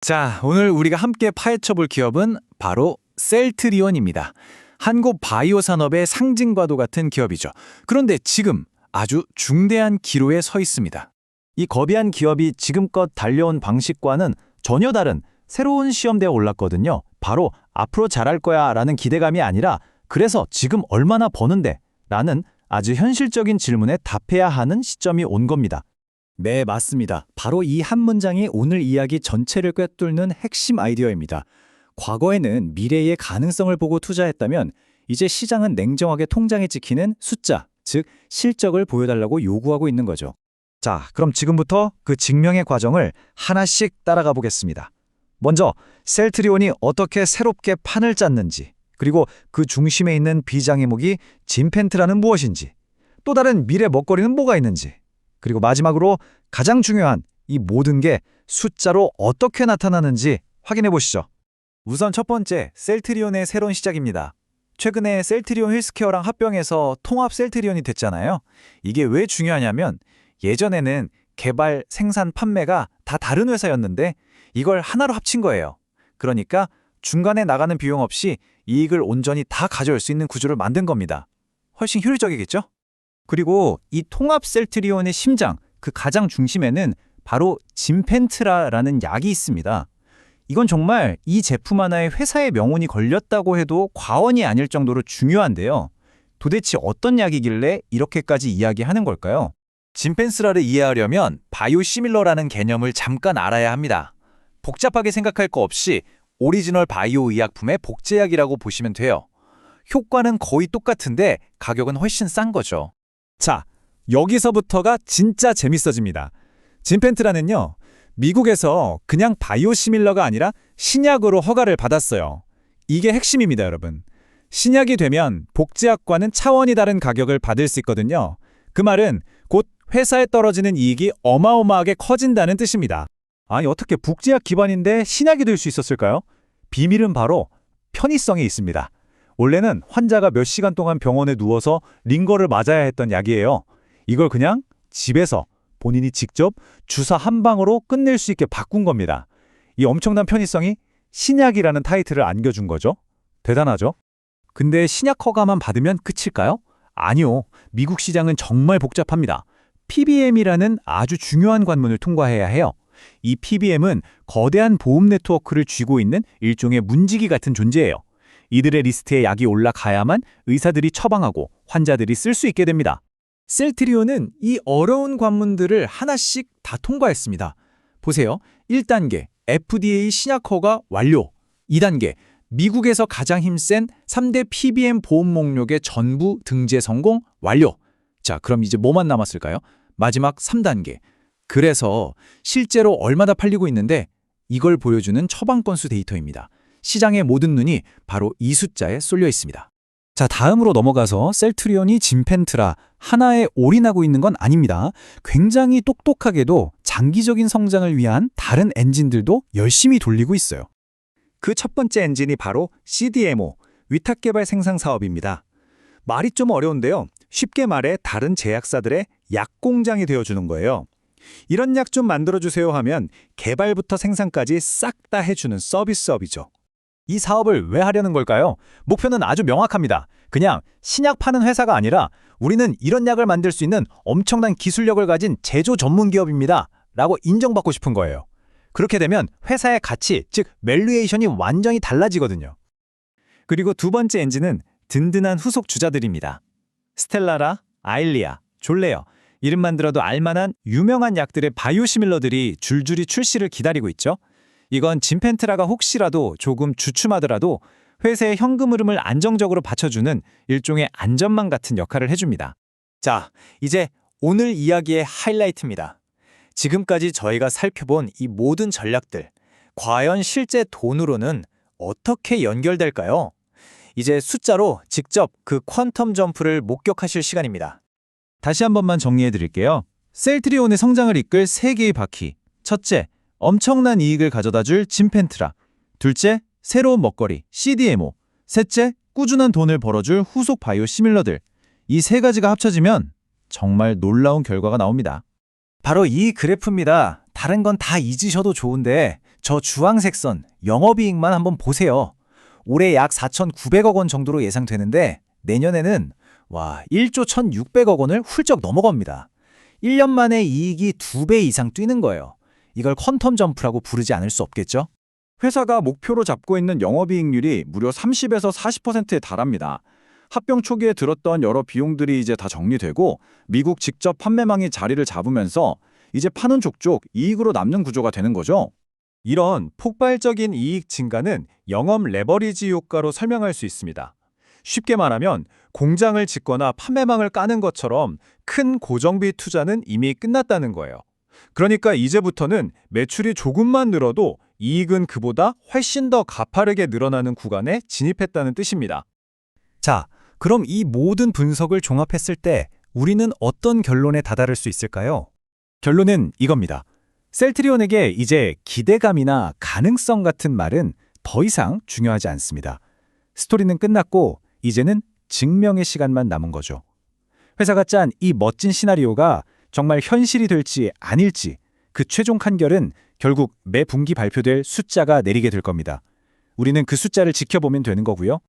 자, 오늘 우리가 함께 파헤쳐 볼 기업은 바로 셀트리온입니다. 한국 바이오 산업의 상징과도 같은 기업이죠. 그런데 지금 아주 중대한 기로에 서 있습니다. 이 거대한 기업이 지금껏 달려온 방식과는 전혀 다른 새로운 시험대에 올랐거든요. 바로 앞으로 잘할 거야 라는 기대감이 아니라 그래서 지금 얼마나 버는데 라는 아주 현실적인 질문에 답해야 하는 시점이 온 겁니다. 네, 맞습니다. 바로 이 한 문장이 오늘 이야기 전체를 꿰뚫는 핵심 아이디어입니다. 과거에는 미래의 가능성을 보고 투자했다면 이제 시장은 냉정하게 통장에 찍히는 숫자, 즉 실적을 보여달라고 요구하고 있는 거죠. 자, 그럼 지금부터 그 증명의 과정을 하나씩 따라가 보겠습니다. 먼저 셀트리온이 어떻게 새롭게 판을 짰는지, 그리고 그 중심에 있는 비장의목이 진펜트라는 무엇인지, 또 다른 미래 먹거리는 뭐가 있는지, 그리고 마지막으로 가장 중요한 이 모든 게 숫자로 어떻게 나타나는지 확인해 보시죠. 우선 첫 번째, 셀트리온의 새로운 시작입니다. 최근에 셀트리온 헬스케어랑 합병해서 통합 셀트리온이 됐잖아요. 이게 왜 중요하냐면 예전에는 개발, 생산, 판매가 다 다른 회사였는데 이걸 하나로 합친 거예요. 그러니까 중간에 나가는 비용 없이 이익을 온전히 다 가져올 수 있는 구조를 만든 겁니다. 훨씬 효율적이겠죠? 그리고 이 통합 셀트리온의 심장, 그 가장 중심에는 바로 진펜트라라는 약이 있습니다. 이건 정말 이 제품 하나에 회사의 명운이 걸렸다고 해도 과언이 아닐 정도로 중요한데요. 도대체 어떤 약이길래 이렇게까지 이야기하는 걸까요? 진펜스라를 이해하려면 바이오시밀러라는 개념을 잠깐 알아야 합니다. 복잡하게 생각할 거 없이 오리지널 바이오 의약품의 복제약이라고 보시면 돼요. 효과는 거의 똑같은데 가격은 훨씬 싼 거죠. 자, 여기서부터가 진짜 재밌어집니다. 진펜트라는요, 미국에서 그냥 바이오시밀러가 아니라 신약으로 허가를 받았어요. 이게 핵심입니다, 여러분. 신약이 되면 복제약과는 차원이 다른 가격을 받을 수 있거든요. 그 말은 곧 회사에 떨어지는 이익이 어마어마하게 커진다는 뜻입니다. 아니, 어떻게 복제약 기반인데 신약이 될 수 있었을까요? 비밀은 바로 편의성에 있습니다. 원래는 환자가 몇 시간 동안 병원에 누워서 링거를 맞아야 했던 약이에요. 이걸 그냥 집에서 본인이 직접 주사 한 방으로 끝낼 수 있게 바꾼 겁니다. 이 엄청난 편의성이 신약이라는 타이틀을 안겨준 거죠. 대단하죠? 근데 신약 허가만 받으면 끝일까요? 아니요. 미국 시장은 정말 복잡합니다. PBM이라는 아주 중요한 관문을 통과해야 해요. 이 PBM은 거대한 보험 네트워크를 쥐고 있는 일종의 문지기 같은 존재예요. 이들의 리스트에 약이 올라가야만 의사들이 처방하고 환자들이 쓸 수 있게 됩니다. 셀트리온은 이 어려운 관문들을 하나씩 다 통과했습니다. 보세요. 1단계 FDA 신약 허가 완료. 2단계 미국에서 가장 힘센 3대 PBM 보험 목록의 전부 등재 성공 완료. 자, 그럼 이제 뭐만 남았을까요? 마지막 3단계. 그래서 실제로 얼마나 팔리고 있는데 이걸 보여주는 처방 건수 데이터입니다. 시장의 모든 눈이 바로 이 숫자에 쏠려 있습니다. 자, 다음으로 넘어가서 셀트리온이 진펜트라 하나에 올인하고 있는 건 아닙니다. 굉장히 똑똑하게도 장기적인 성장을 위한 다른 엔진들도 열심히 돌리고 있어요. 그 첫 번째 엔진이 바로 CDMO, 위탁개발 생산 사업입니다. 말이 좀 어려운데요. 쉽게 말해 다른 제약사들의 약공장이 되어주는 거예요. 이런 약 좀 만들어주세요 하면 개발부터 생산까지 싹 다 해주는 서비스업이죠. 이 사업을 왜 하려는 걸까요? 목표는 아주 명확합니다. 그냥 신약 파는 회사가 아니라 우리는 이런 약을 만들 수 있는 엄청난 기술력을 가진 제조 전문 기업입니다. 라고 인정받고 싶은 거예요. 그렇게 되면 회사의 가치, 즉 밸류에이션이 완전히 달라지거든요. 그리고 두 번째 엔진은 든든한 후속 주자들입니다. 스텔라라, 아일리아, 졸레어, 이름만 들어도 알만한 유명한 약들의 바이오시밀러들이 줄줄이 출시를 기다리고 있죠. 이건 진펜트라가 혹시라도 조금 주춤하더라도 회사의 현금 흐름을 안정적으로 받쳐주는 일종의 안전망 같은 역할을 해줍니다. 자, 이제 오늘 이야기의 하이라이트입니다. 지금까지 저희가 살펴본 이 모든 전략들, 과연 실제 돈으로는 어떻게 연결될까요? 이제 숫자로 직접 그 퀀텀 점프를 목격하실 시간입니다. 다시 한 번만 정리해 드릴게요. 셀트리온의 성장을 이끌 3개의 바퀴. 첫째, 엄청난 이익을 가져다줄 진펜트라. 둘째, 새로운 먹거리 CDMO. 셋째, 꾸준한 돈을 벌어줄 후속 바이오 시밀러들. 이 세 가지가 합쳐지면 정말 놀라운 결과가 나옵니다. 바로 이 그래프입니다. 다른 건 다 잊으셔도 좋은데 저 주황색 선 영업이익만 한번 보세요. 올해 약 4,900억 원 정도로 예상되는데 내년에는 1조 1,600억 원을 훌쩍 넘어갑니다. 1년 만에 이익이 2배 이상 뛰는 거예요. 이걸 퀀텀 점프라고 부르지 않을 수 없겠죠? 회사가 목표로 잡고 있는 영업이익률이 무려 30에서 40%에 달합니다. 합병 초기에 들었던 여러 비용들이 이제 다 정리되고 미국 직접 판매망이 자리를 잡으면서 이제 파는 족족 이익으로 남는 구조가 되는 거죠. 이런 폭발적인 이익 증가는 영업 레버리지 효과로 설명할 수 있습니다. 쉽게 말하면 공장을 짓거나 판매망을 까는 것처럼 큰 고정비 투자는 이미 끝났다는 거예요. 그러니까 이제부터는 매출이 조금만 늘어도 이익은 그보다 훨씬 더 가파르게 늘어나는 구간에 진입했다는 뜻입니다. 자, 그럼 이 모든 분석을 종합했을 때 우리는 어떤 결론에 다다를 수 있을까요? 결론은 이겁니다. 셀트리온에게 이제 기대감이나 가능성 같은 말은 더 이상 중요하지 않습니다. 스토리는 끝났고 이제는 증명의 시간만 남은 거죠. 회사가 짠 이 멋진 시나리오가 정말 현실이 될지 아닐지 그 최종 판결은 결국 매 분기 발표될 숫자가 내리게 될 겁니다. 우리는 그 숫자를 지켜보면 되는 거고요.